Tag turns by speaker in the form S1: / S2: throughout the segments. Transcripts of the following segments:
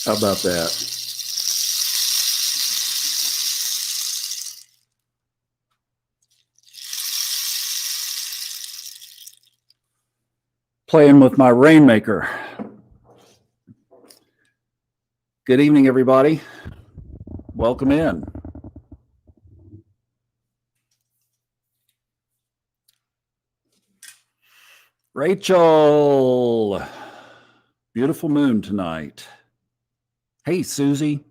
S1: How about that? Playing with my rainmaker. Good evening, everybody. Welcome in. Rachel, beautiful moon tonight. Hey, Susie.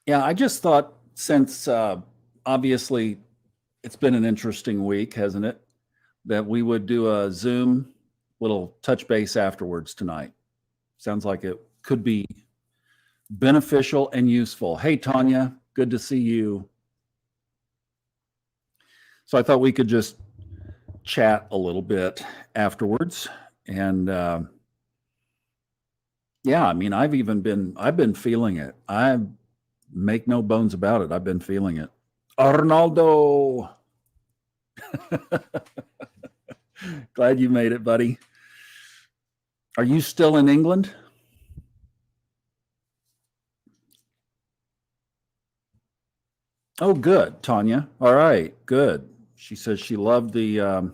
S1: Yeah, I just thought since obviously it's been an interesting week, hasn't it? That we would do a Zoom little touch base afterwards tonight. Sounds like it could be beneficial and useful. Hey, Tanya, good to see you. So I thought we could just chat a little bit afterwards. And yeah, I mean, I've been feeling it. I make no bones about it. I've been feeling it. Arnaldo. Glad you made it, buddy. Are you still in England? Oh, good, Tanya. All right, good. She says she loved the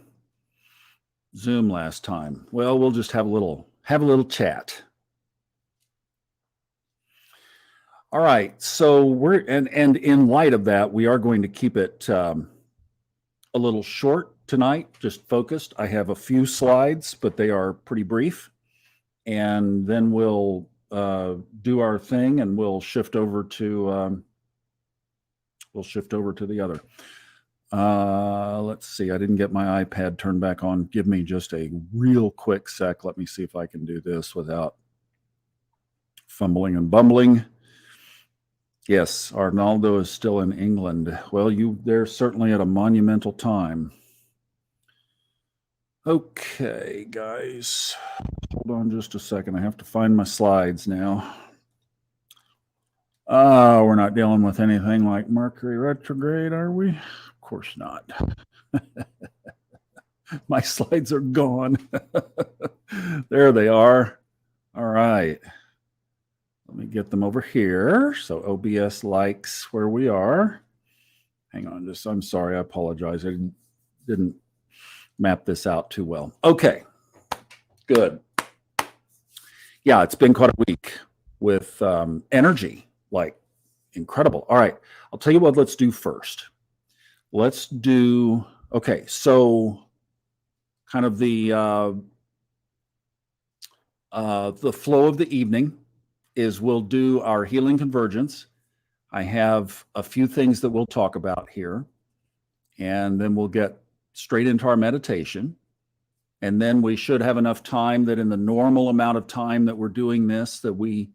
S1: Zoom last time. Well, we'll just have a little chat. All right. So we're and in light of that, we are going to keep it a little short tonight, just focused. I have a few slides, but they are pretty brief, and then we'll do our thing, and we'll shift over to the other. Let's see. I didn't get my iPad turned back on. Give me just a real quick sec. Let me see if I can do this without fumbling and bumbling. Yes, Arnaldo is still in England. Well, they're certainly at a monumental time. Okay, guys. Hold on just a second. I have to find my slides now. We're not dealing with anything like Mercury retrograde, are we? Of course not. My slides are gone. There they are. All right. Let me get them over here. So OBS likes where we are. Hang on, I'm sorry, I apologize. I didn't map this out too well. Okay, good. Yeah, it's been quite a week with energy, like incredible. All right, I'll tell you what let's do first. Let's do, okay, so kind of the flow of the evening is we'll do our healing convergence. I have a few things that we'll talk about here, and then we'll get straight into our meditation. And then we should have enough time that in the normal amount of time that we're doing this, that we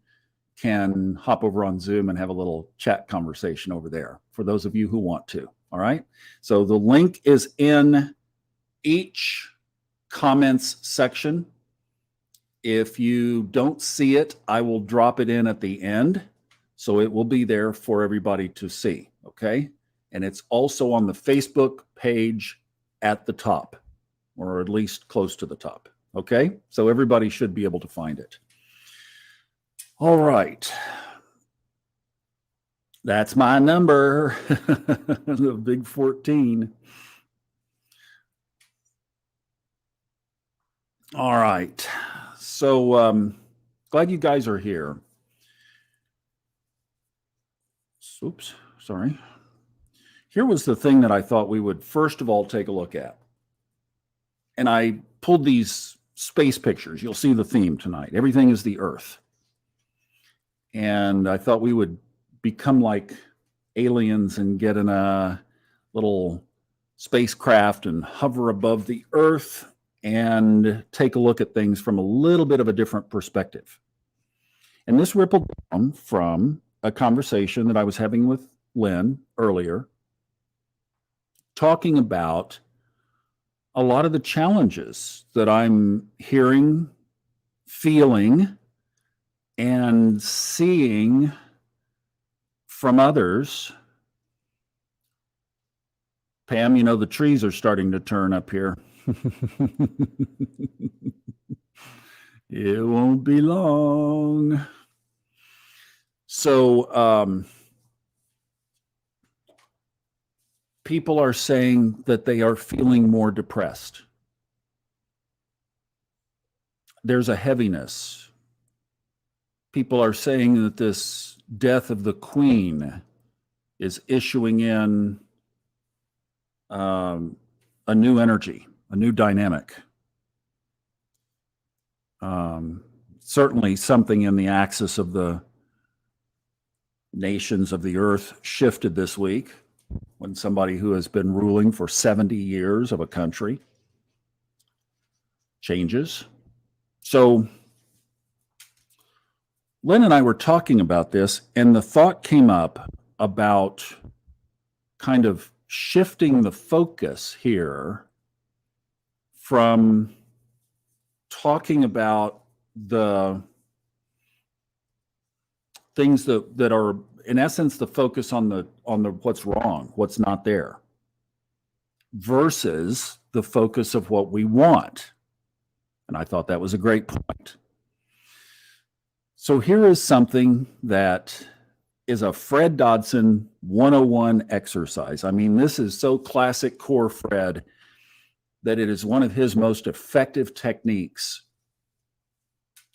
S1: can hop over on Zoom and have a little chat conversation over there for those of you who want to. All right. So the link is in each comments section. If you don't see it, I will drop it in at the end. So it will be there for everybody to see. Okay. And it's also on the Facebook page at the top, or at least close to the top. Okay. So everybody should be able to find it. All right. That's my number, the big 14. All right. So glad you guys are here. Oops, sorry. Here was the thing that I thought we would first of all take a look at. And I pulled these space pictures. You'll see the theme tonight. Everything is the Earth. And I thought we would become like aliens and get in a little spacecraft and hover above the Earth and take a look at things from a little bit of a different perspective. And this rippled down from a conversation that I was having with Lynn earlier, talking about a lot of the challenges that I'm hearing, feeling, and seeing from others. Pam, you know, the trees are starting to turn up here. It won't be long. So, people are saying that they are feeling more depressed. There's a heaviness. People are saying that this death of the queen is issuing in a new energy, a new dynamic. Certainly something in the axis of the nations of the earth shifted this week when somebody who has been ruling for 70 years of a country changes. So Lynn and I were talking about this, and the thought came up about kind of shifting the focus here from talking about the things that are in essence the focus on the what's wrong, what's not there, versus the focus of what we want. And I thought that was a great point. So here is something that is a Fred Dodson 101 exercise. I mean, this is so classic core Fred that it is one of his most effective techniques.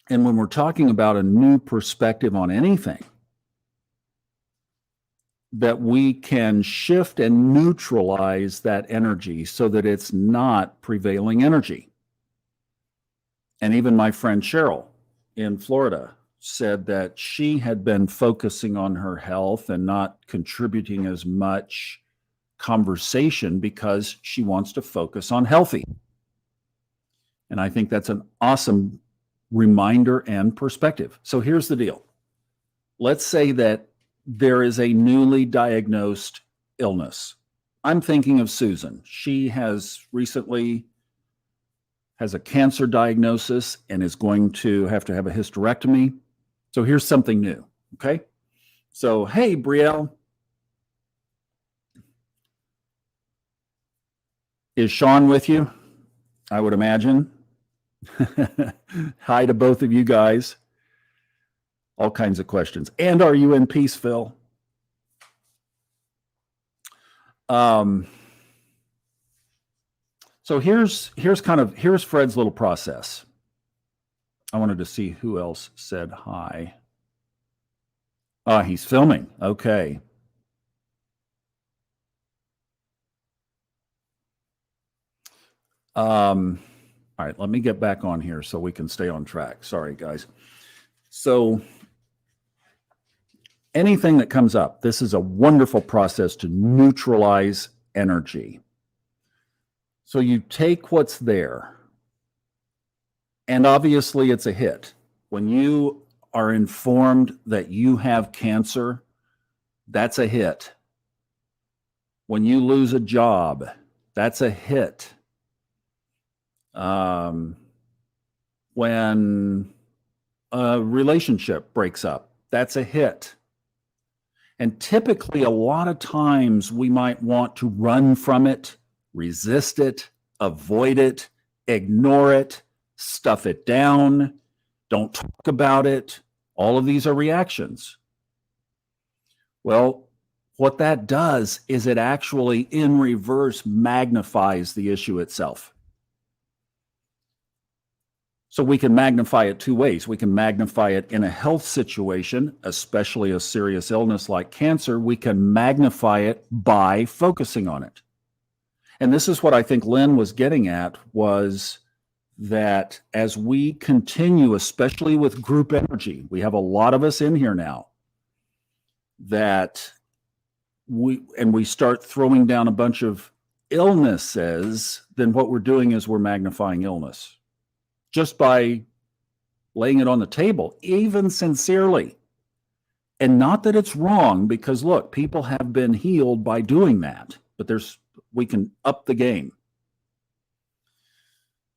S1: And when we're talking about a new perspective on anything, that we can shift and neutralize that energy so that it's not prevailing energy. And even my friend Cheryl in Florida said that she had been focusing on her health and not contributing as much conversation because she wants to focus on healthy. And I think that's an awesome reminder and perspective. So here's the deal. Let's say that there is a newly diagnosed illness. I'm thinking of Susan. She has recently has a cancer diagnosis and is going to have a hysterectomy. So here's something new, okay? So, hey, Brielle. Is Sean with you? I would imagine. Hi to both of you guys. All kinds of questions. And are you in peace, Phil? So here's Fred's little process. I wanted to see who else said hi. He's filming. Okay. All right, let me get back on here so we can stay on track. Sorry, guys. So anything that comes up, this is a wonderful process to neutralize energy. So you take what's there, and obviously it's a hit. When you are informed that you have cancer, that's a hit. When you lose a job, that's a hit. When a relationship breaks up, that's a hit. And typically, a lot of times we might want to run from it, resist it, avoid it, ignore it, stuff it down, don't talk about it. All of these are reactions. Well, what that does is it actually, in reverse, magnifies the issue itself. So we can magnify it two ways. We can magnify it in a health situation, especially a serious illness like cancer. We can magnify it by focusing on it. And this is what I think Lynn was getting at, was that as we continue, especially with group energy, we have a lot of us in here now, that we start throwing down a bunch of illnesses, then what we're doing is we're magnifying illness just by laying it on the table, even sincerely. And not that it's wrong, because look, people have been healed by doing that, but we can up the game.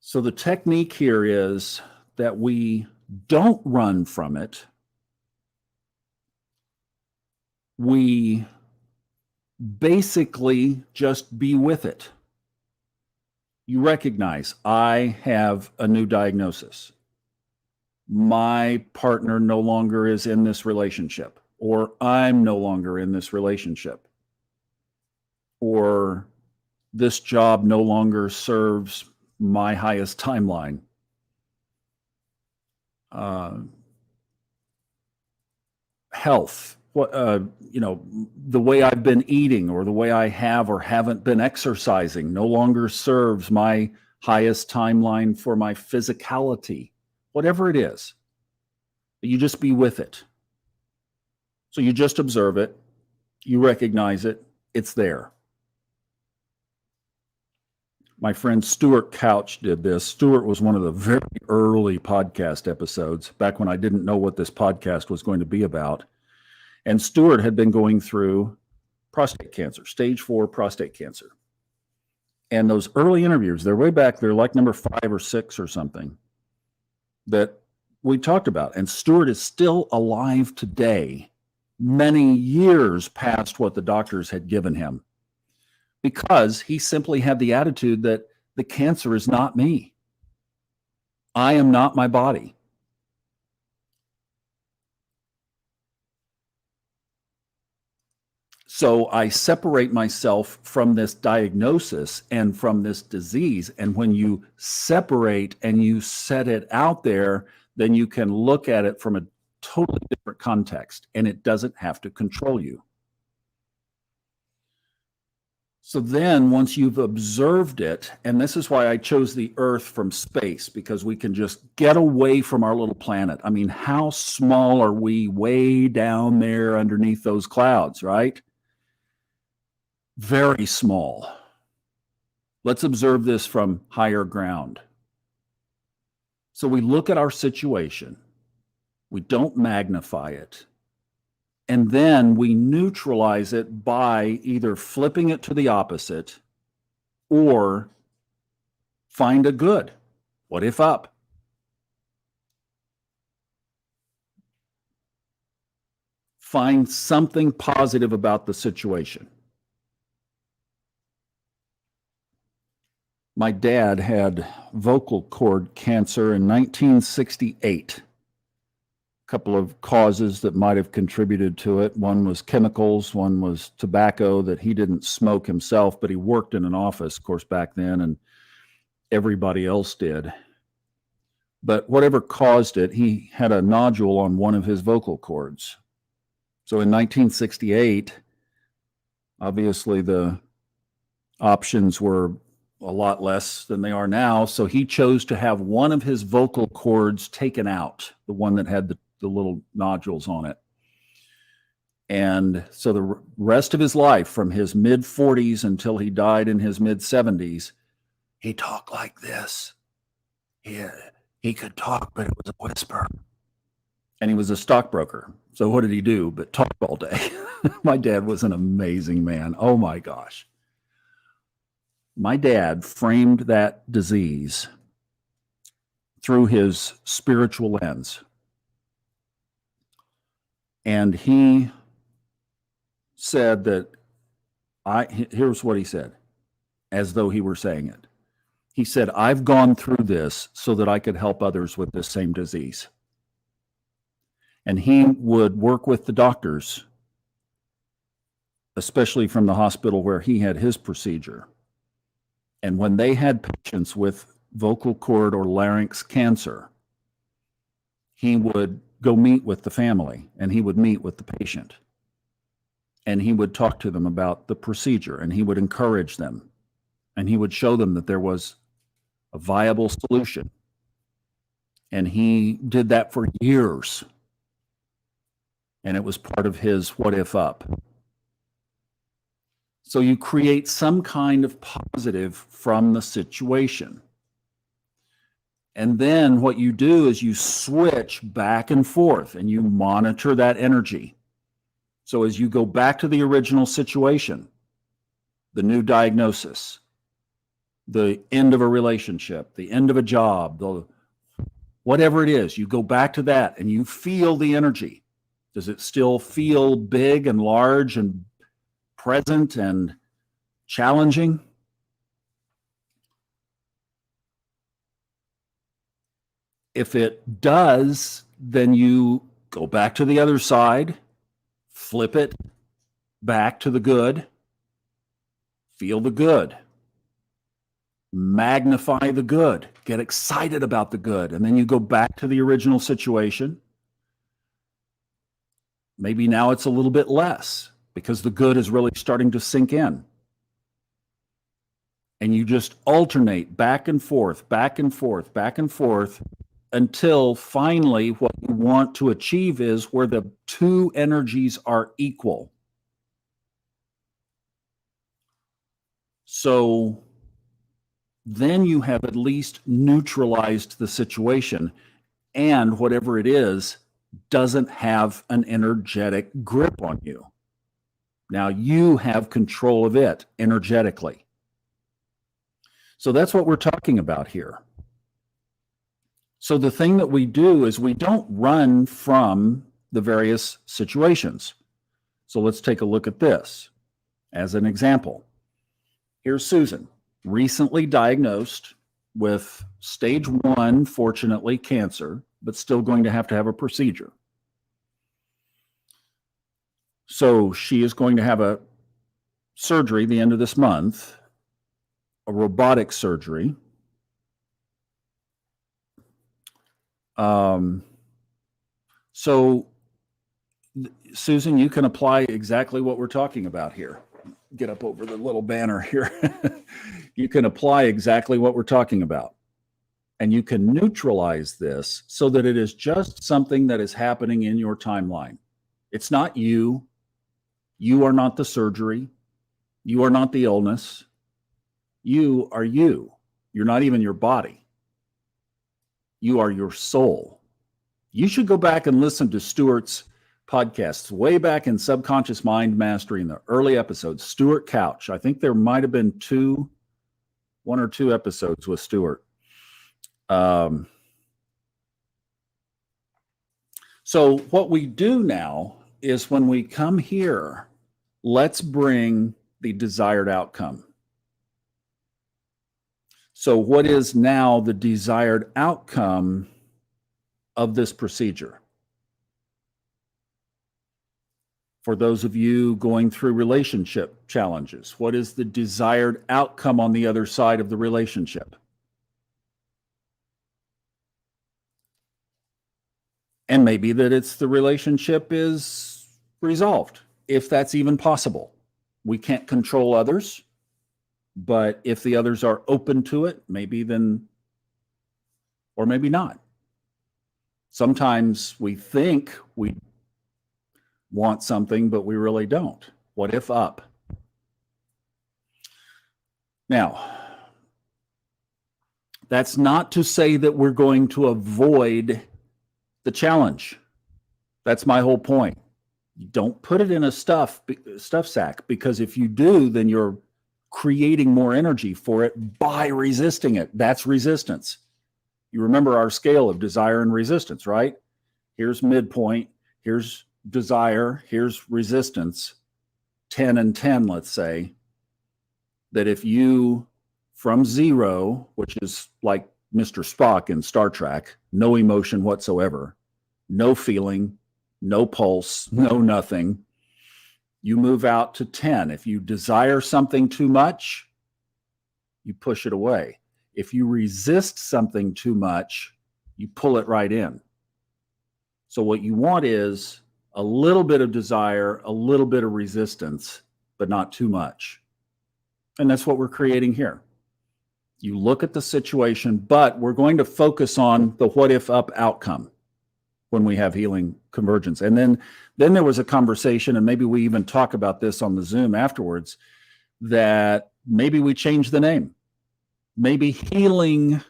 S1: So the technique here is that we don't run from it. We basically just be with it. You recognize, I have a new diagnosis. My partner no longer is in this relationship, or I'm no longer in this relationship, or this job no longer serves my highest timeline. Health, the way I've been eating or the way I have or haven't been exercising no longer serves my highest timeline for my physicality, whatever it is. You just be with it. So you just observe it, you recognize it, it's there. My friend Stuart Couch did this. Stuart was one of the very early podcast episodes, back when I didn't know what this podcast was going to be about. And Stuart had been going through prostate cancer, stage 4 prostate cancer. And those early interviews, they're way back, they're like number 5 or 6 or something, that we talked about. And Stuart is still alive today, many years past what the doctors had given him, because he simply had the attitude that the cancer is not me. I am not my body. So I separate myself from this diagnosis and from this disease. And when you separate and you set it out there, then you can look at it from a totally different context, and it doesn't have to control you. So then once you've observed it, and this is why I chose the Earth from space, because we can just get away from our little planet. I mean, how small are we way down there underneath those clouds, right? Very small. Let's observe this from higher ground. So we look at our situation, we don't magnify it, and then we neutralize it by either flipping it to the opposite or find a good. What if up? Find something positive about the situation. My dad had vocal cord cancer in 1968. A couple of causes that might have contributed to it. One was chemicals, one was tobacco that he didn't smoke himself, but he worked in an office, of course, back then, and everybody else did. But whatever caused it, he had a nodule on one of his vocal cords. So in 1968, obviously the options were a lot less than they are now. So he chose to have one of his vocal cords taken out, the one that had the little nodules on it. And so the rest of his life, from his mid 40s until he died in his mid 70s, he talked like this. He could talk, but it was a whisper. And he was a stockbroker. So what did he do but talk all day? My dad was an amazing man. Oh my gosh. My dad framed that disease through his spiritual lens. And he said that here's what he said, as though he were saying it. He said, I've gone through this so that I could help others with this same disease. And he would work with the doctors, especially from the hospital where he had his procedure. And when they had patients with vocal cord or larynx cancer, he would go meet with the family, and he would meet with the patient. And he would talk to them about the procedure, and he would encourage them, and he would show them that there was a viable solution. And he did that for years. And it was part of his what if up. So you create some kind of positive from the situation. And then what you do is you switch back and forth and you monitor that energy. So as you go back to the original situation, the new diagnosis, the end of a relationship, the end of a job, whatever it is, you go back to that and you feel the energy. Does it still feel big and large and present and challenging? If it does, then you go back to the other side, flip it back to the good, feel the good, magnify the good, get excited about the good, and then you go back to the original situation. Maybe now it's a little bit less because the good is really starting to sink in. And you just alternate back and forth, back and forth, back and forth, until finally what you want to achieve is where the two energies are equal. So then you have at least neutralized the situation, and whatever it is doesn't have an energetic grip on you. Now you have control of it energetically. So that's what we're talking about here. So the thing that we do is we don't run from the various situations. So let's take a look at this as an example. Here's Susan, recently diagnosed with stage 1, fortunately, cancer, but still going to have a procedure. So she is going to have a surgery the end of this month, a robotic surgery. So Susan, you can apply exactly what we're talking about here. Get up over the little banner here. You can apply exactly what we're talking about. And you can neutralize this so that it is just something that is happening in your timeline. It's not you. You are not the surgery. You are not the illness. You are you. You're not even your body. You are your soul. You should go back and listen to Stuart's podcasts way back in Subconscious Mind Mastery in the early episodes. Stuart Couch. I think there might have been 1 or 2 episodes with Stuart. So what we do now is when we come here, let's bring the desired outcome. So what is now the desired outcome of this procedure? For those of you going through relationship challenges, what is the desired outcome on the other side of the relationship? And maybe that it's the relationship is resolved, if that's even possible. We can't control others, but if the others are open to it, maybe then, or maybe not. Sometimes we think we want something, but we really don't. What if up? Now, that's not to say that we're going to avoid the challenge. That's my whole point. You don't put it in a stuff sack, because if you do, then you're creating more energy for it by resisting it. That's resistance. You remember our scale of desire and resistance, right? Here's midpoint, here's desire, here's resistance, 10 and 10, let's say. That if you, from 0, which is like Mr. Spock in Star Trek, no emotion whatsoever, no feeling, no pulse, no nothing, you move out to 10. If you desire something too much, you push it away. If you resist something too much, you pull it right in. So what you want is a little bit of desire, a little bit of resistance, but not too much. And that's what we're creating here. You look at the situation, but we're going to focus on the what if up outcome when we have healing convergence. And then there was a conversation, and maybe we even talk about this on the Zoom afterwards, that maybe we change the name. Maybe healing,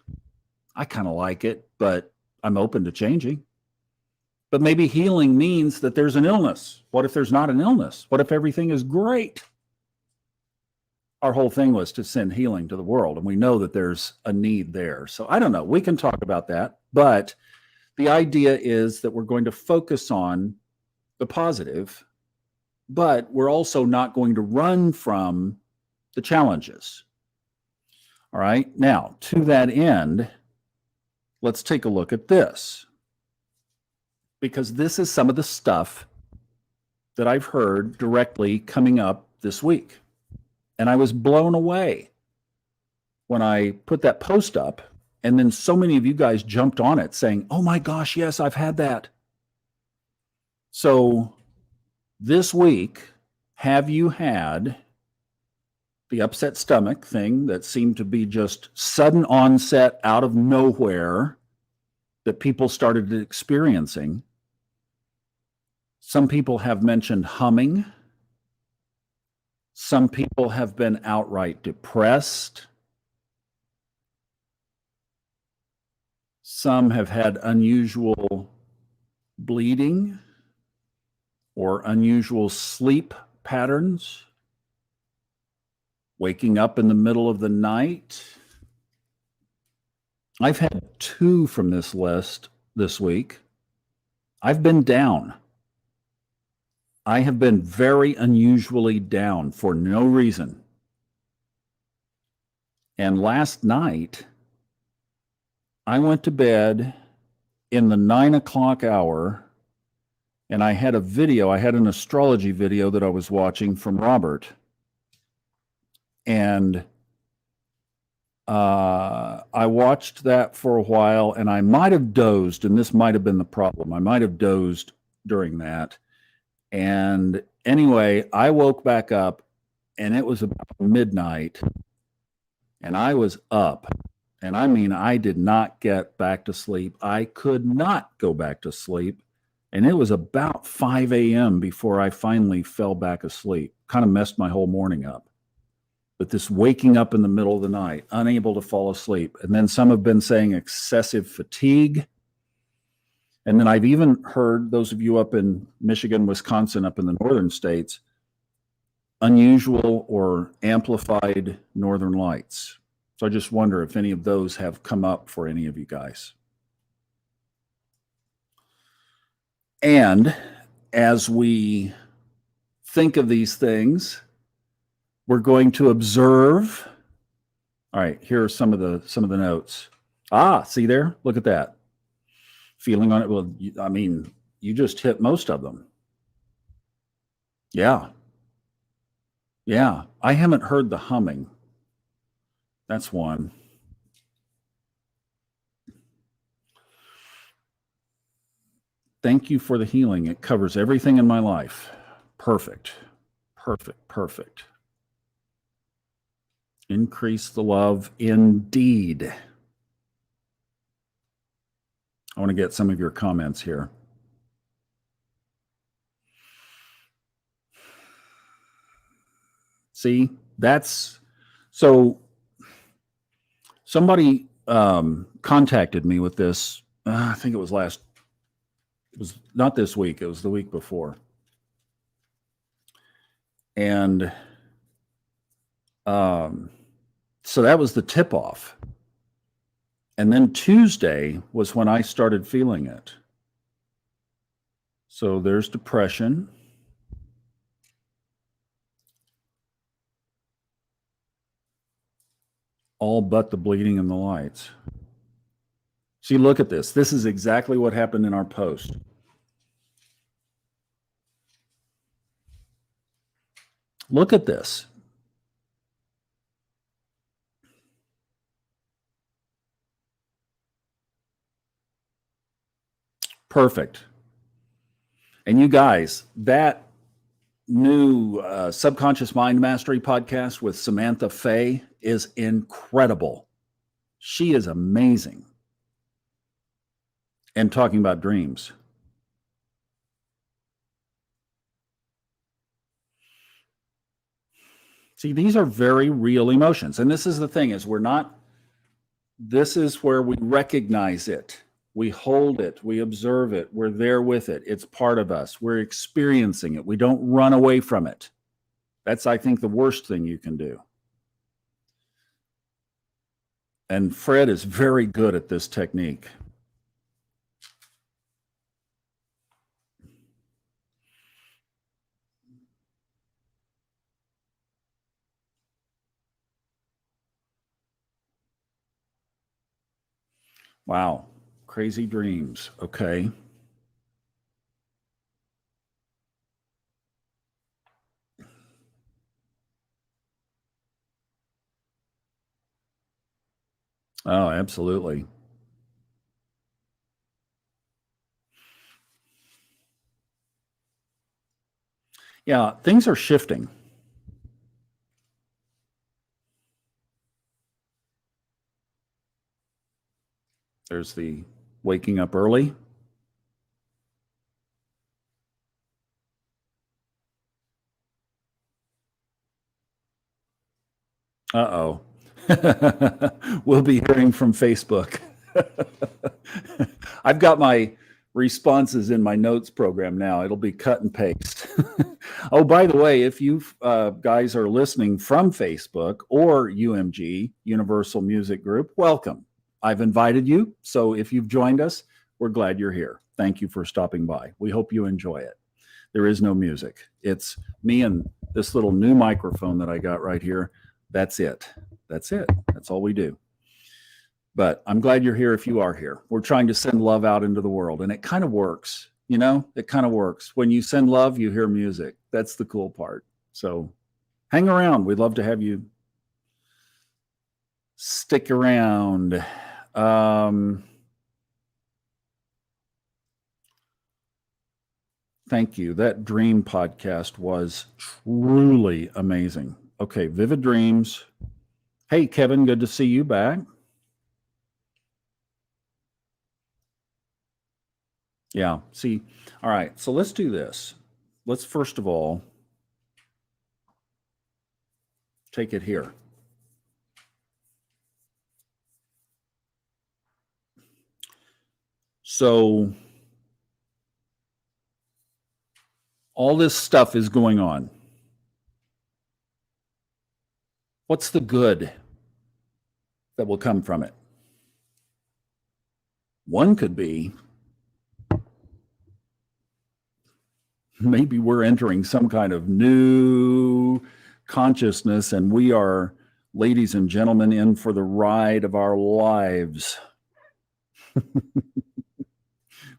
S1: I kind of like it, but I'm open to changing. But maybe healing means that there's an illness. What if there's not an illness? What if everything is great? Our whole thing was to send healing to the world, and we know that there's a need there. So I don't know. We can talk about that, but the idea is that we're going to focus on the positive, but we're also not going to run from the challenges. All right. Now, to that end, let's take a look at this, because this is some of the stuff that I've heard directly coming up this week. And I was blown away when I put that post up. And then so many of you guys jumped on it saying, oh my gosh, yes, I've had that. So this week, have you had the upset stomach thing that seemed to be just sudden onset out of nowhere that people started experiencing? Some people have mentioned humming. Some people have been outright depressed. Some have had unusual bleeding or unusual sleep patterns, waking up in the middle of the night. I've had 2 from this list this week. I've been down. I have been very unusually down for no reason. And last night, I went to bed in the 9 o'clock hour, and I had an astrology video that I was watching from Robert. And I watched that for a while, and I might have dozed, and this might have been the problem. I might have dozed during that. And anyway, I woke back up, and it was about midnight, and I was up. And I mean, I did not get back to sleep. I could not go back to sleep. And it was about 5 a.m. before I finally fell back asleep. Kind of messed my whole morning up. But this waking up in the middle of the night, unable to fall asleep. And then some have been saying excessive fatigue. And then I've even heard, those of you up in Michigan, Wisconsin, up in the northern states, unusual or amplified northern lights. So I just wonder if any of those have come up for any of you guys. And as we think of these things, we're going to observe. All right, here are some of the notes. See there? Look at that. Feeling on it. Well, I mean, you just hit most of them. Yeah. Yeah. I haven't heard the humming. That's one. Thank you for the healing. It covers everything in my life. Perfect. Perfect. Perfect. Increase the love indeed. I want to get some of your comments here. See, that's so somebody contacted me with this. I think it was not this week, it was the week before. And so that was the tip off. And then Tuesday was when I started feeling it. So there's depression. All but the bleeding and the lights. See, look at this. This is exactly what happened in our post. Look at this. Perfect. And you guys, that new Subconscious Mind Mastery podcast with Samantha Fay is incredible. She is amazing. And talking about dreams. See, these are very real emotions. And this is the thing is this is where we recognize it. We hold it, we observe it, we're there with it. It's part of us. We're experiencing it. We don't run away from it. That's, I think, the worst thing you can do. And Fred is very good at this technique. Wow. Crazy dreams. Okay. Oh, absolutely. Yeah, things are shifting. There's the waking up early. Uh-oh. We'll be hearing from Facebook. I've got my responses in my notes program now. It'll be cut and paste. Oh, by the way, if you guys are listening from Facebook or UMG, Universal Music Group, welcome. I've invited you. So if you've joined us, we're glad you're here. Thank you for stopping by. We hope you enjoy it. There is no music. It's me and this little new microphone that I got right here. That's it. That's it. That's all we do. But I'm glad you're here if you are here. We're trying to send love out into the world, and it kind of works. You know, it kind of works. When you send love, you hear music. That's the cool part. So hang around. We'd love to have you stick around. Thank you. That dream podcast was truly amazing. Okay, Vivid Dreams. Hey, Kevin, good to see you back. Yeah, see, all right, so let's do this. Let's first of all take it here. So, all this stuff is going on. What's the good that will come from it? One could be maybe we're entering some kind of new consciousness and we are, ladies and gentlemen, in for the ride of our lives.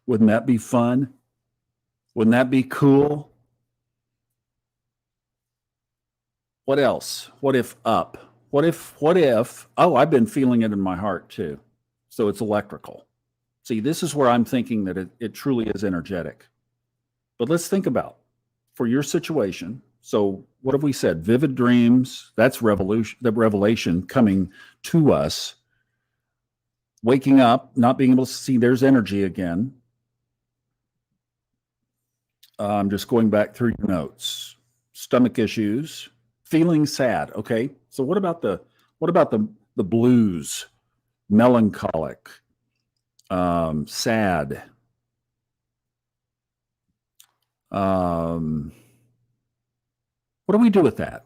S1: Wouldn't that be fun? Wouldn't that be cool? What else? What if up? What if, oh, I've been feeling it in my heart too. So it's electrical. See, this is where I'm thinking that it truly is energetic. But let's think about for your situation. So what have we said? Vivid dreams, that's revolution, the revelation coming to us. Waking up, not being able to see there's energy again. I'm just going back through your notes. Stomach issues, feeling sad. Okay. So what about the blues, melancholic, sad? Um, what do we do with that?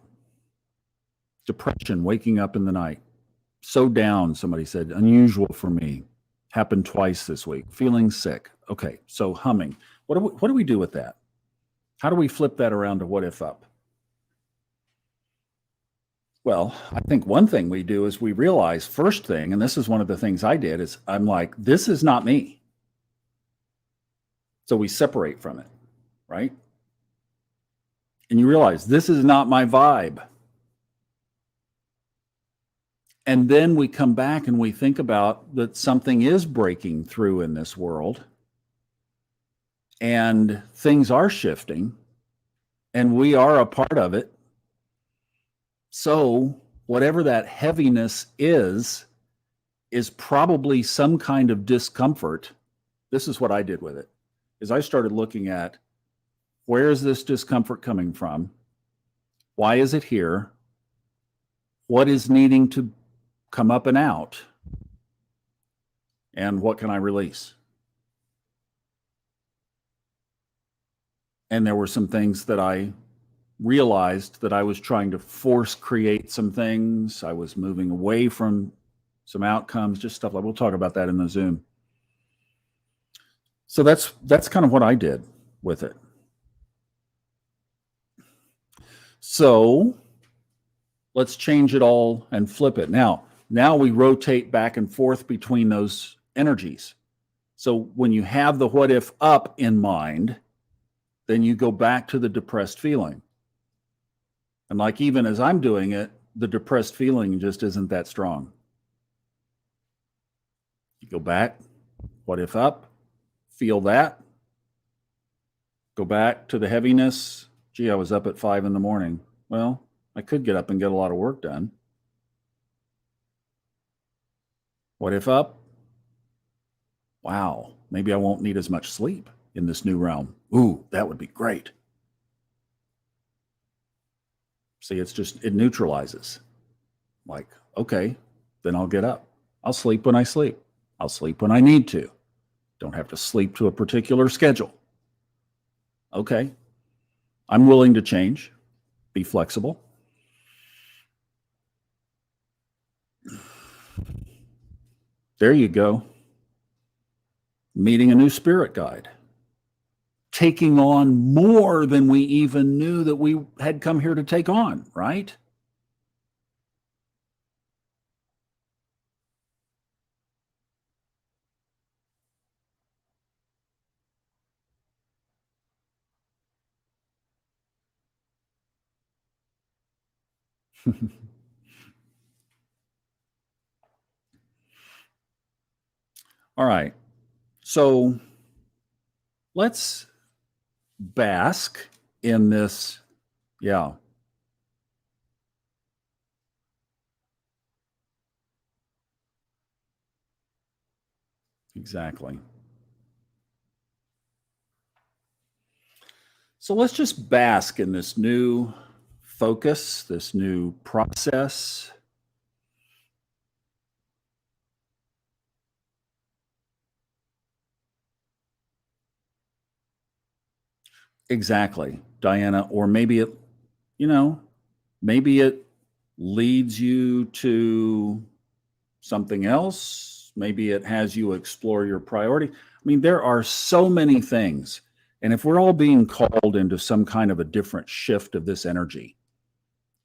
S1: Depression, waking up in the night, so down. Somebody said unusual for me. Happened twice this week. Feeling sick. Okay, so humming. What do we do with that? How do we flip that around to what if up? Well, I think one thing we do is we realize first thing, and this is one of the things I did, is I'm like, this is not me. So we separate from it, right? And you realize this is not my vibe. And then we come back and we think about that something is breaking through in this world and things are shifting and we are a part of it. So whatever that heaviness is probably some kind of discomfort. This is what I did with it, is I started looking at where is this discomfort coming from? Why is it here? What is needing to come up and out? And what can I release? And there were some things that I realized that I was trying to force create some things. I was moving away from some outcomes, just stuff like we'll talk about that in the Zoom. So that's kind of what I did with it. So let's change it all and flip it. Now we rotate back and forth between those energies. So when you have the what if up in mind, then you go back to the depressed feeling. And like even as I'm doing it, the depressed feeling just isn't that strong. You go back, what if up, feel that, go back to the heaviness. Gee, I was up at 5 a.m. Well, I could get up and get a lot of work done. What if up? Wow, maybe I won't need as much sleep in this new realm. Ooh, that would be great. See, it neutralizes. Like, okay, then I'll get up. I'll sleep when I sleep. I'll sleep when I need to. Don't have to sleep to a particular schedule. Okay, I'm willing to change, be flexible. There you go. Meeting a new spirit guide. Taking on more than we even knew that we had come here to take on, right? All right. So let's bask in this. Yeah. Exactly. So let's just bask in this new focus, this new process. Exactly, Diana. Or maybe you know, maybe it leads you to something else. Maybe it has you explore your priority. I mean, there are so many things. And if we're all being called into some kind of a different shift of this energy,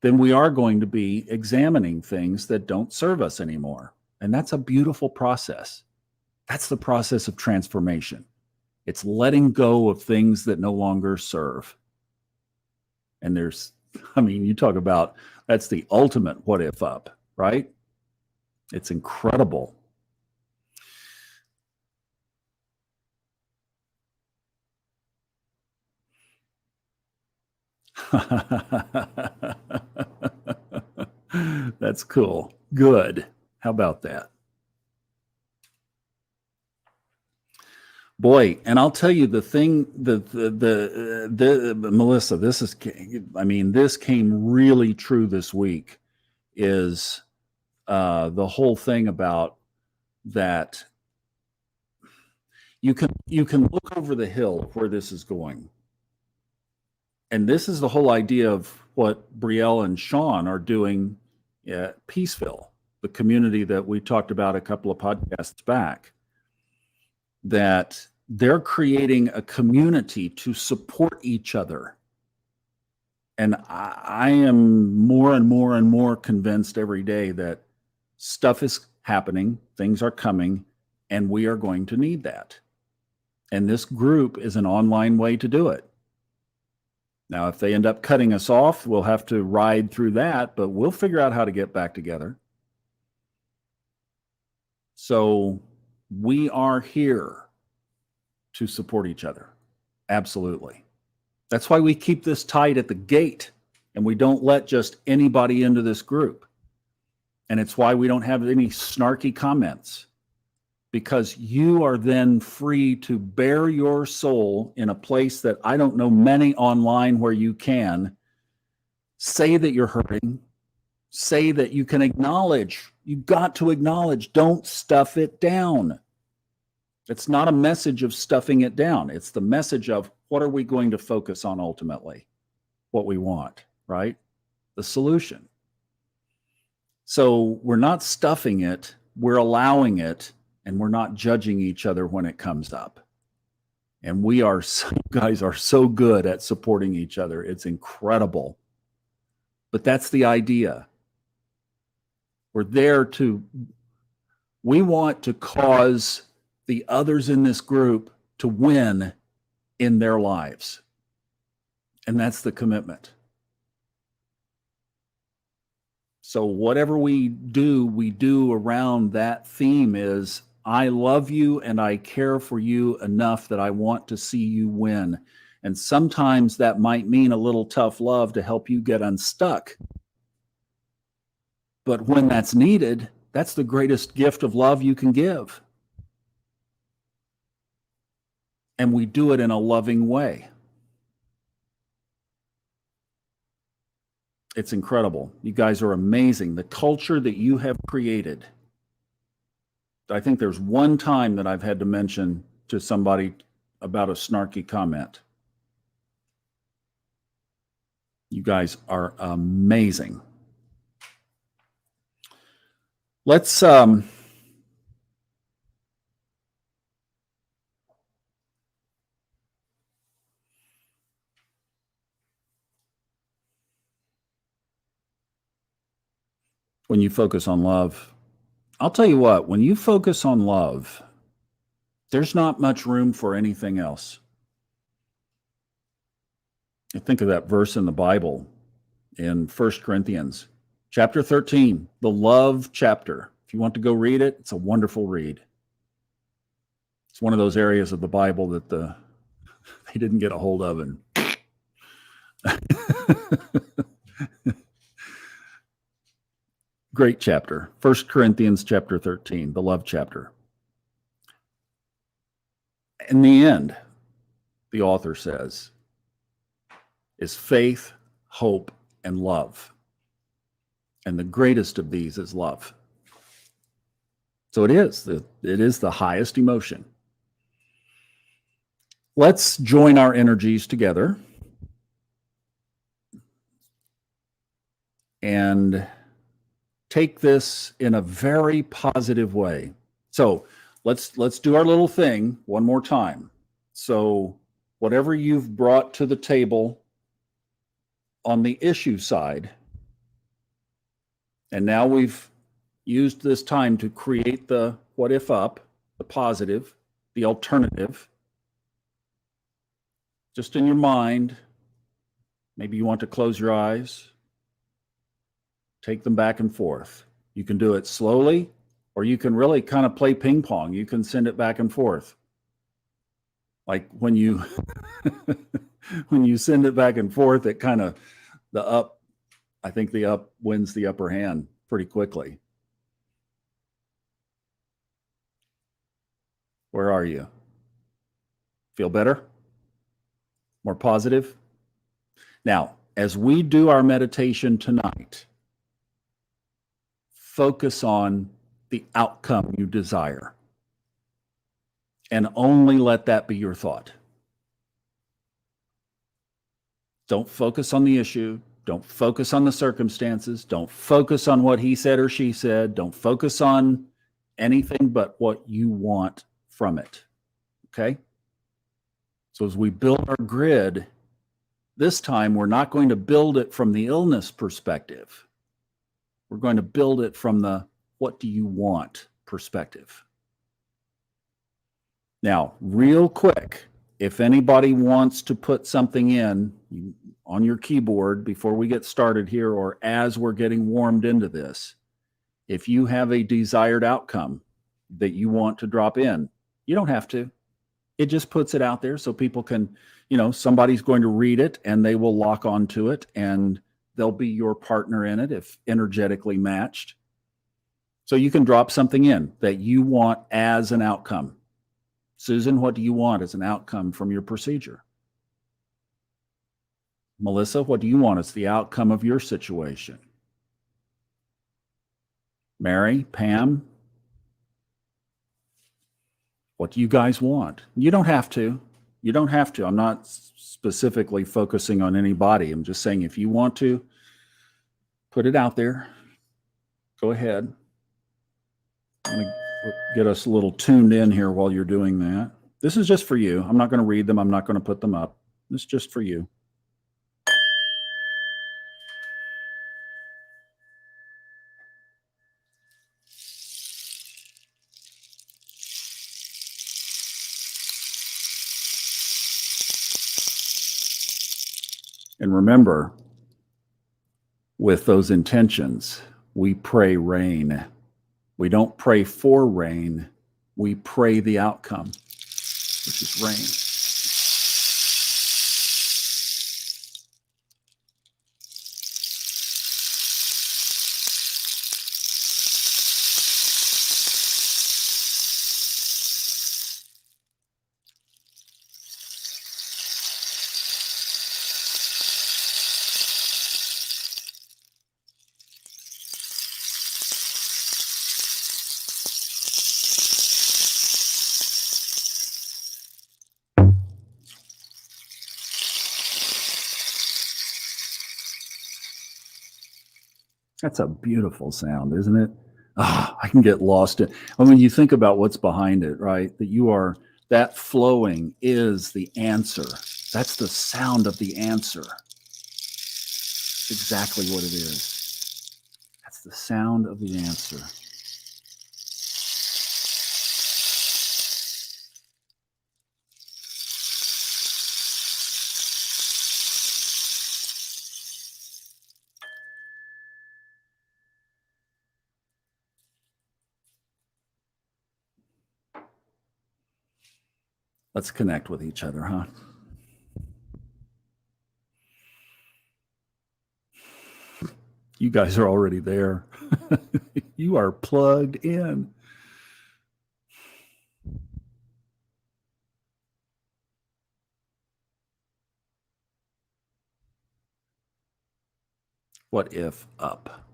S1: then we are going to be examining things that don't serve us anymore. And that's a beautiful process. That's the process of transformation. It's letting go of things that no longer serve. And I mean, you talk about that's the ultimate what if up, right? It's incredible. That's cool. Good. How about that? Boy, and I'll tell you the thing, the Melissa, I mean, this came really true this week is the whole thing about that you can look over the hill of where this is going. And this is the whole idea of what Brielle and Sean are doing at Peaceville, the community that we talked about a couple of podcasts back, that they're creating a community to support each other. And I am more and more and more convinced every day that stuff is happening, things are coming, and we are going to need that. And this group is an online way to do it. Now, if they end up cutting us off, we'll have to ride through that, but we'll figure out how to get back together. So we are here to support each other. Absolutely. That's why we keep this tight at the gate and we don't let just anybody into this group. And it's why we don't have any snarky comments, because you are then free to bare your soul in a place that I don't know many online where you can say that you're hurting, say that you can acknowledge. You got to acknowledge, don't stuff it down. It's not a message of stuffing it down. It's the message of what are we going to focus on ultimately? What we want, right? The solution. So we're not stuffing it, we're allowing it, and we're not judging each other when it comes up. And you guys are so good at supporting each other. It's incredible. But that's the idea. We're there to We want to cause the others in this group to win in their lives. And that's the commitment. So whatever we do around that theme is, I love you and I care for you enough that I want to see you win. And sometimes that might mean a little tough love to help you get unstuck. But when that's needed, that's the greatest gift of love you can give. And we do it in a loving way. It's incredible. You guys are amazing. The culture that you have created. I think there's one time that I've had to mention to somebody about a snarky comment. You guys are amazing. Let's when you focus on love, I'll tell you what, when you focus on love, there's not much room for anything else. I think of that verse in the Bible in 1 Corinthians chapter 13, the love chapter. If you want to go read it, it's a wonderful read. It's one of those areas of the Bible that they didn't get a hold of. And great chapter, 1 Corinthians chapter 13, the love chapter. In the end, the author says, is faith, hope, and love. And the greatest of these is love. So it is the highest emotion. Let's join our energies together and take this in a very positive way. So let's do our little thing one more time. So whatever you've brought to the table on the issue side, and now we've used this time to create the what if up, the positive, the alternative, just in your mind. Maybe you want to close your eyes, take them back and forth. You can do it slowly, or you can really kind of play ping pong. You can send it back and forth. Like when you when you send it back and forth, it kind of I think the up wins the upper hand pretty quickly. Where are you? Feel better? More positive? Now, as we do our meditation tonight, focus on the outcome you desire. And only let that be your thought. Don't focus on the issue. Don't focus on the circumstances. Don't focus on what he said or she said. Don't focus on anything but what you want from it. Okay? So as we build our grid, this time we're not going to build it from the illness perspective. We're going to build it from the what do you want perspective. Now, real quick, if anybody wants to put something in on your keyboard before we get started here, or as we're getting warmed into this, if you have a desired outcome that you want to drop in, you don't have to. It just puts it out there so people can, somebody's going to read it and they will lock onto it and they'll be your partner in it if energetically matched. So you can drop something in that you want as an outcome. Susan, what do you want as an outcome from your procedure? Melissa, what do you want as the outcome of your situation? Mary, Pam, what do you guys want? You don't have to. You don't have to. I'm not specifically focusing on anybody. I'm just saying if you want to put it out there, go ahead. I'm going to get us a little tuned in here while you're doing that. This is just for you. I'm not going to read them. I'm not going to put them up. This is just for you. And remember, with those intentions, we pray rain. We don't pray for rain. We pray the outcome, which is rain. That's a beautiful sound, isn't it? Ah, I can get lost in. And when you think about what's behind it, right? That flowing is the answer. That's the sound of the answer. It's exactly what it is. That's the sound of the answer. Let's connect with each other, huh? You guys are already there. You are plugged in. What if up?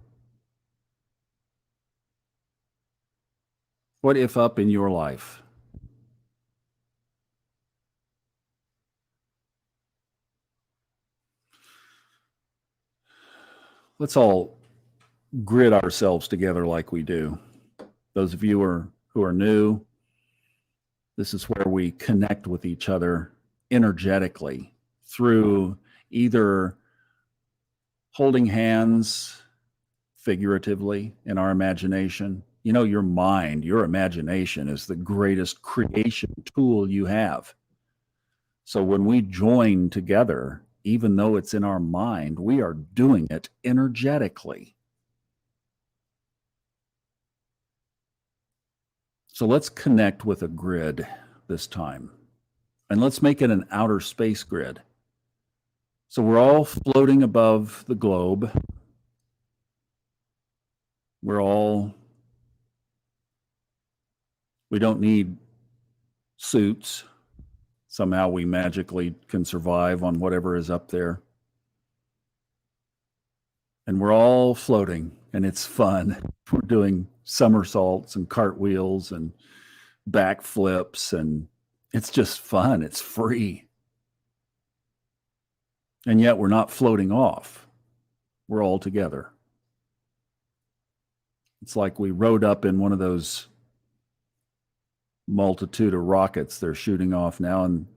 S1: What if up in your life? Let's all grid ourselves together like we do. Those of you who are new, this is where we connect with each other energetically through either holding hands figuratively in our imagination. You know, your mind, your imagination is the greatest creation tool you have. So when we join together, even though it's in our mind, we are doing it energetically. So let's connect with a grid this time. And let's make it an outer space grid. So we're all floating above the globe. We don't need suits. Somehow we magically can survive on whatever is up there. And we're all floating, and it's fun. We're doing somersaults and cartwheels and backflips, and it's just fun. It's free. And yet we're not floating off. We're all together. It's like we rode up in one of those multitude of rockets they're shooting off now, and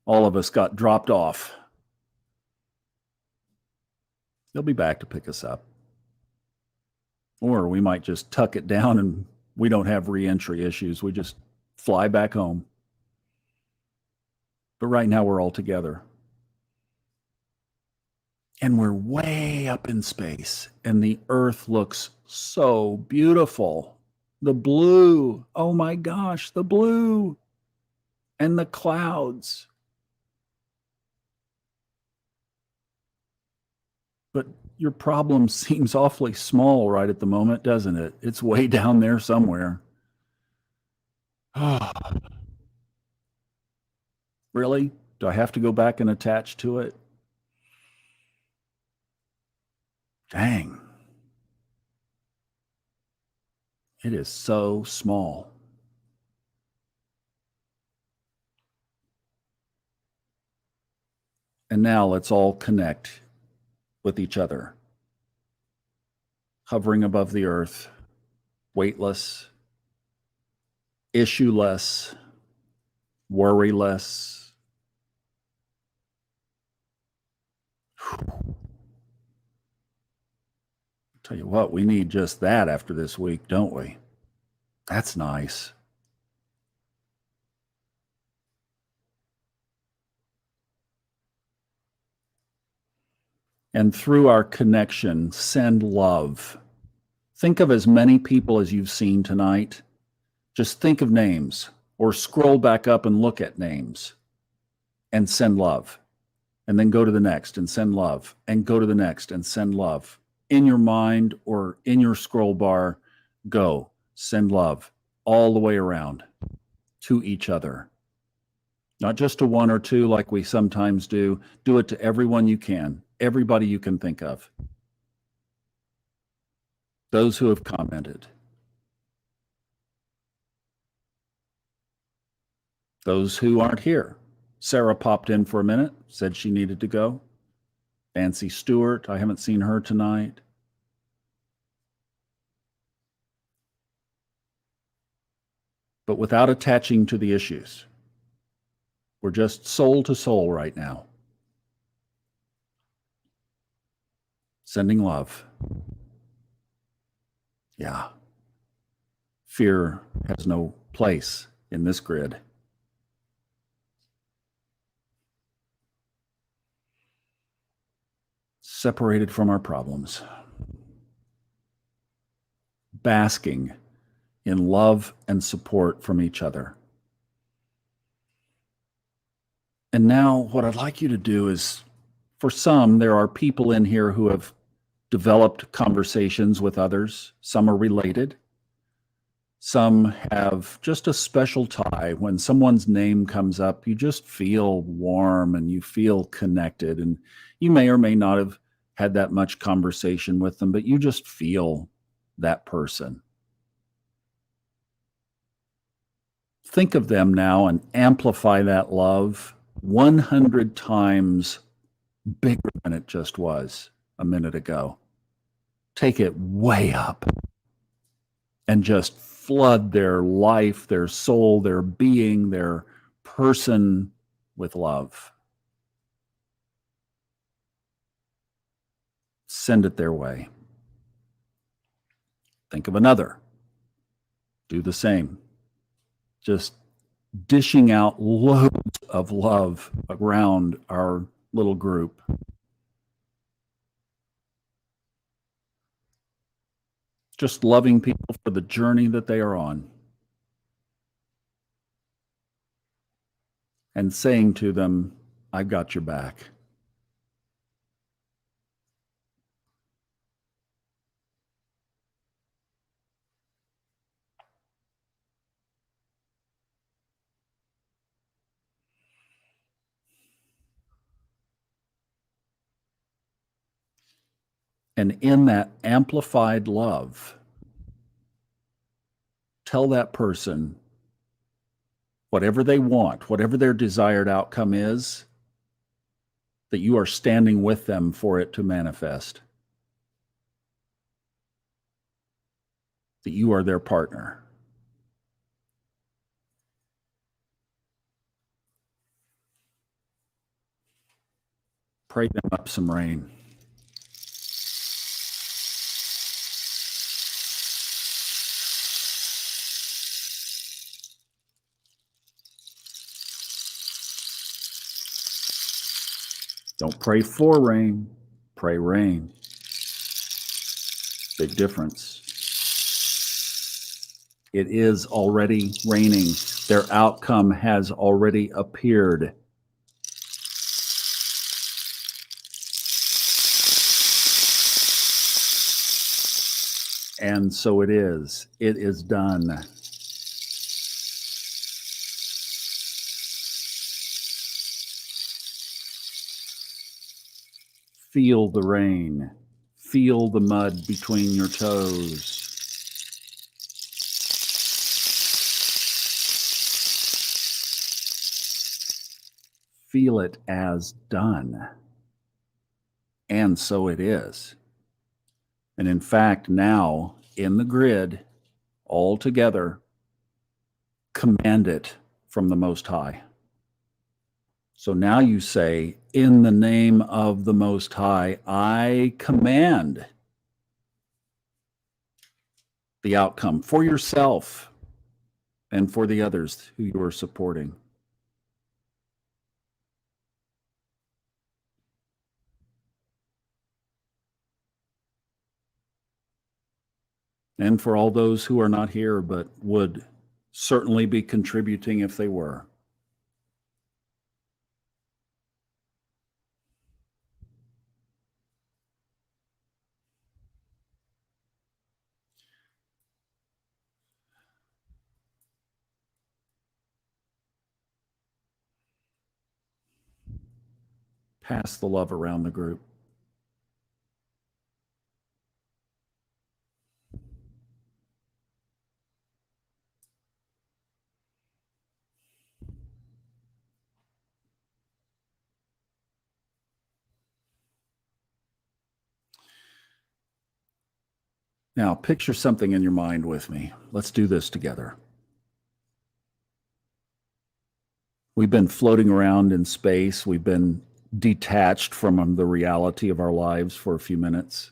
S1: all of us got dropped off. They'll be back to pick us up. Or we might just tuck it down and we don't have reentry issues. We just fly back home. But right now we're all together. And we're way up in space, and the earth looks so beautiful. The blue, oh my gosh, the blue, and the clouds. But your problem seems awfully small right at the moment, doesn't it? It's way down there somewhere. Oh, really? Do I have to go back and attach to it? Dang. It is so small. And now let's all connect with each other, hovering above the earth, weightless, issueless, worryless. Tell you what, we need just that after this week, don't we? That's nice. And through our connection, send love. Think of as many people as you've seen tonight. Just think of names or scroll back up and look at names and send love. And then go to the next and send love and go to the next and send love. In your mind or in your scroll bar, go send love all the way around to each other. Not just to one or two like we sometimes do. Do it to everyone you can, everybody you can think of. Those who have commented, those who aren't here. Sarah popped in for a minute, said she needed to go. Nancy Stewart, I haven't seen her tonight. But without attaching to the issues. We're just soul to soul right now. Sending love. Yeah. Fear has no place in this grid. Separated from our problems. Basking in love and support from each other. And now what I'd like you to do is, for some, there are people in here who have developed conversations with others. Some are related. Some have just a special tie. When someone's name comes up, you just feel warm and you feel connected. And you may or may not have had that much conversation with them, but you just feel that person. Think of them now and amplify that love 100 times bigger than it just was a minute ago. Take it way up and just flood their life, their soul, their being, their person with love. Send it their way. Think of another. Do the same. Just dishing out loads of love around our little group. Just loving people for the journey that they are on. And saying to them, I've got your back. And in that amplified love, tell that person whatever they want, whatever their desired outcome is, that you are standing with them for it to manifest. That you are their partner. Pray them up some rain. Don't pray for rain, pray rain. Big difference. It is already raining. Their outcome has already appeared. And so it is. It is done. Feel the rain. Feel the mud between your toes. Feel it as done. And so it is. And in fact, now in the grid, all together, command it from the Most High. So now you say, in the name of the Most High, I command the outcome for yourself and for the others who you are supporting. and for all those who are not here but would certainly be contributing if they were. Pass the love around the group. Now, picture something in your mind with me. Let's do this together. We've been floating around in space. We've been detached from the reality of our lives for a few minutes.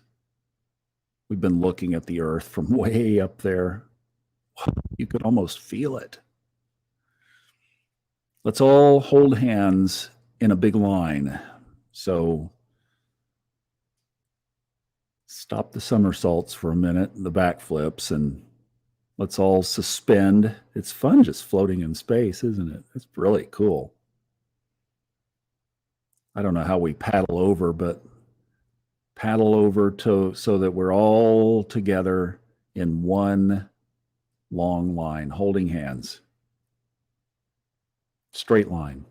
S1: We've been looking at the earth from way up there. You could almost feel it. Let's all hold hands in a big line. So stop the somersaults for a minute, the backflips, and let's all suspend. It's fun just floating in space, isn't it? It's really cool. I don't know how we paddle over, but paddle over so that we're all together in one long line, holding hands. Straight line.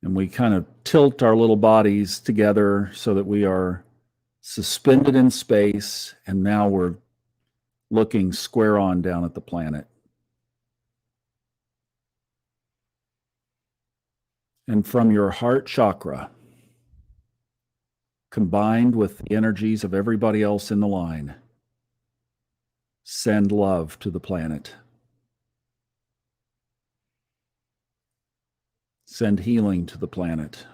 S1: And we kind of tilt our little bodies together so that we are suspended in space, and now we're looking square on down at the planet. And from your heart chakra, combined with the energies of everybody else in the line, send love to the planet. Send healing to the planet.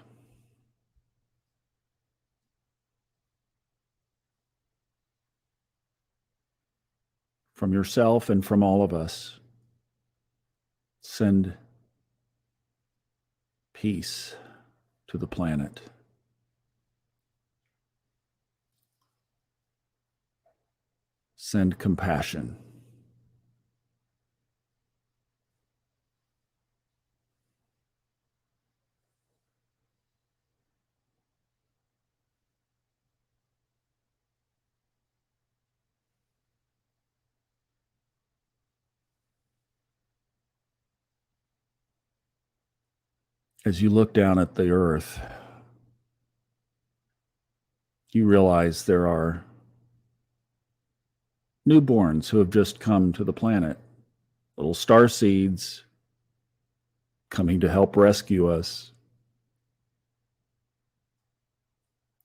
S1: From yourself and from all of us, send peace to the planet. Send compassion. As you look down at the earth, you realize there are newborns who have just come to the planet, little star seeds coming to help rescue us.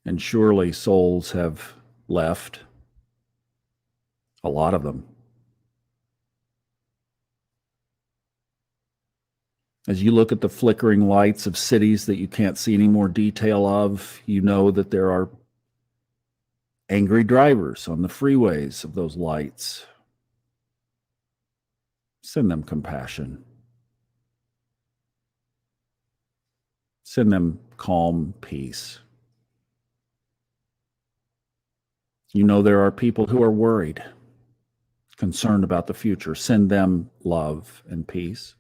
S1: And surely souls have left, a lot of them. As you look at the flickering lights of cities that you can't see any more detail of, you know that there are angry drivers on the freeways of those lights. Send them compassion. Send them calm peace. You know there are people who are worried, concerned about the future. Send them love and peace.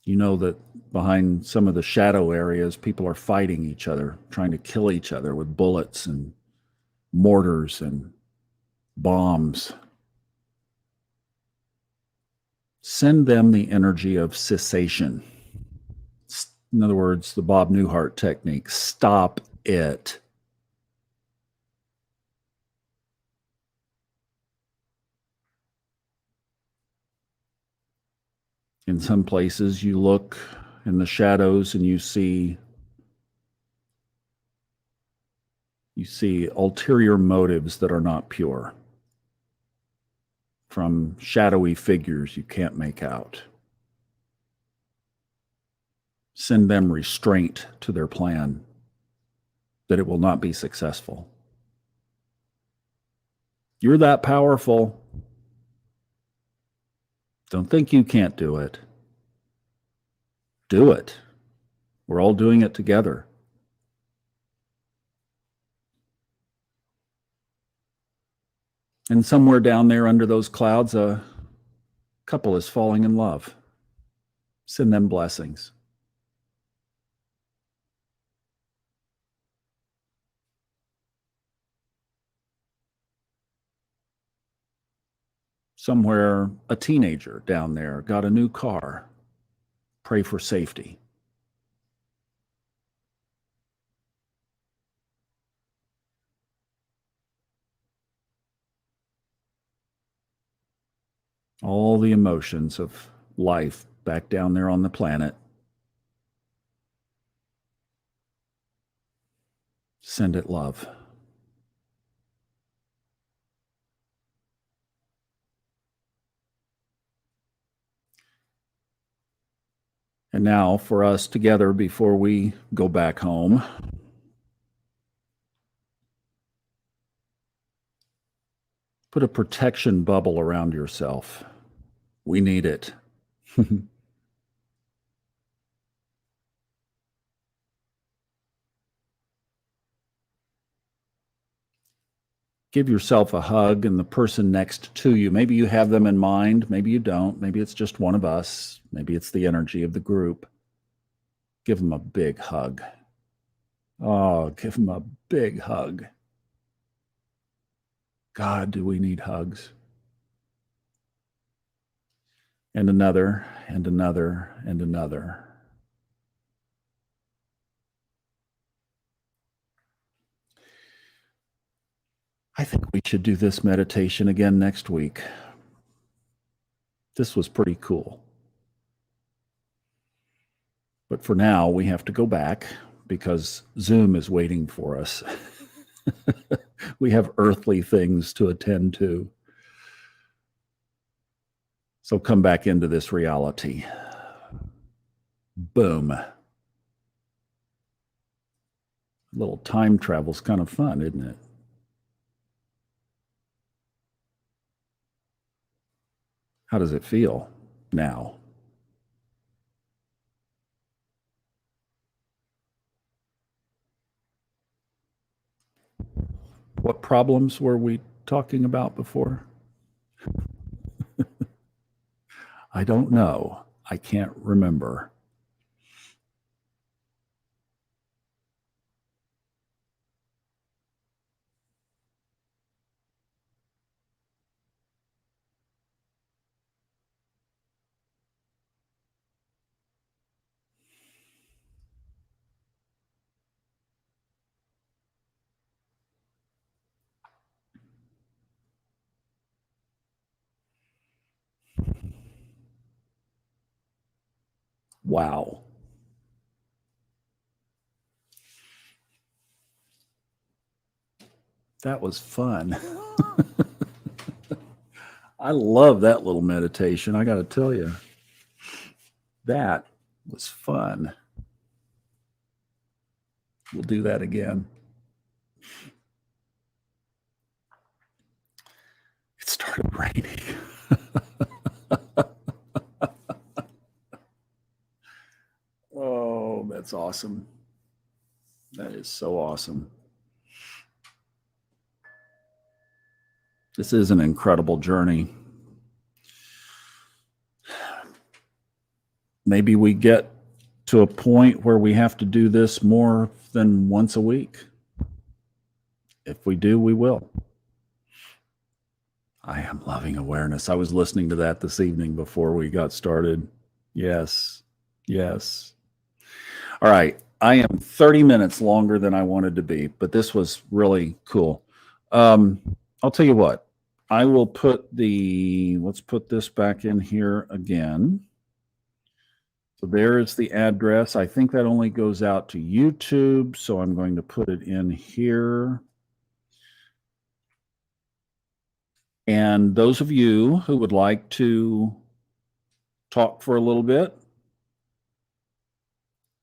S1: You know that behind some of the shadow areas, people are fighting each other, trying to kill each other with bullets and mortars and bombs. Send them the energy of cessation. In other words, the Bob Newhart technique. Stop it. In some places, you look in the shadows and you see ulterior motives that are not pure from shadowy figures you can't make out. Send them restraint to their plan, that it will not be successful. You're that powerful. Don't think you can't do it. Do it. We're all doing it together. And somewhere down there under those clouds, a couple is falling in love. Send them blessings. Somewhere, a teenager down there got a new car. Pray for safety. All the emotions of life back down there on the planet. Send it love. And now for us together before we go back home, put a protection bubble around yourself. We need it. Give yourself a hug and the person next to you. Maybe you have them in mind. Maybe you don't. Maybe it's just one of us. Maybe it's the energy of the group. Give them a big hug. Oh, give them a big hug. God, do we need hugs? And another, and another, and another. I think we should do this meditation again next week. This was pretty cool. But for now, we have to go back because Zoom is waiting for us. We have earthly things to attend to. So come back into this reality. Boom. A little time travel's kind of fun, isn't it? How does it feel now? What problems were we talking about before? I don't know. I can't remember. Wow. That was fun. I love that little meditation. I got to tell you, that was fun. We'll do that again. It started raining. Oh, that's awesome. That is so awesome. This is an incredible journey. Maybe we get to a point where we have to do this more than once a week. If we do, we will. I am loving awareness. I was listening to that this evening before we got started. Yes. Yes. All right. I am 30 minutes longer than I wanted to be, but this was really cool. I'll tell you what, I will let's put this back in here again. So there is the address. I think that only goes out to YouTube. So I'm going to put it in here. And those of you who would like to talk for a little bit,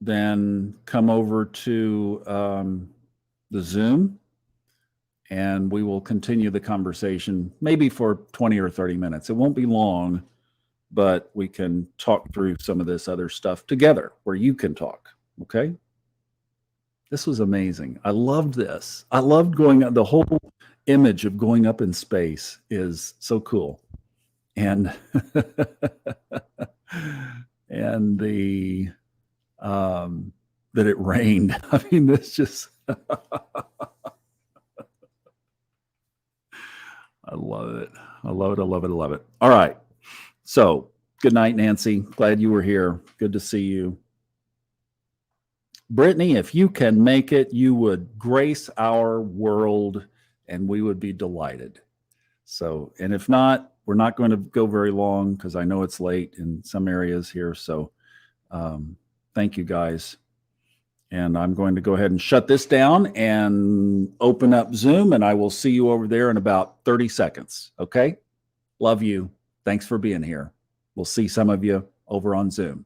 S1: then come over to the Zoom and we will continue the conversation maybe for 20 or 30 minutes. It won't be long, but we can talk through some of this other stuff together where you can talk. Okay. This was amazing. I loved this. I loved going on the whole image of going up in space is so cool. And and the that it rained. I mean, this just I love it. I love it. I love it. I love it. All right. So good night, Nancy. Glad you were here. Good to see you. Brittany, if you can make it, you would grace our world and we would be delighted. So, and if not, we're not going to go very long because I know it's late in some areas here. So thank you guys. And I'm going to go ahead and shut this down and open up Zoom, and I will see you over there in about 30 seconds. Okay? Love you. Thanks for being here. We'll see some of you over on Zoom.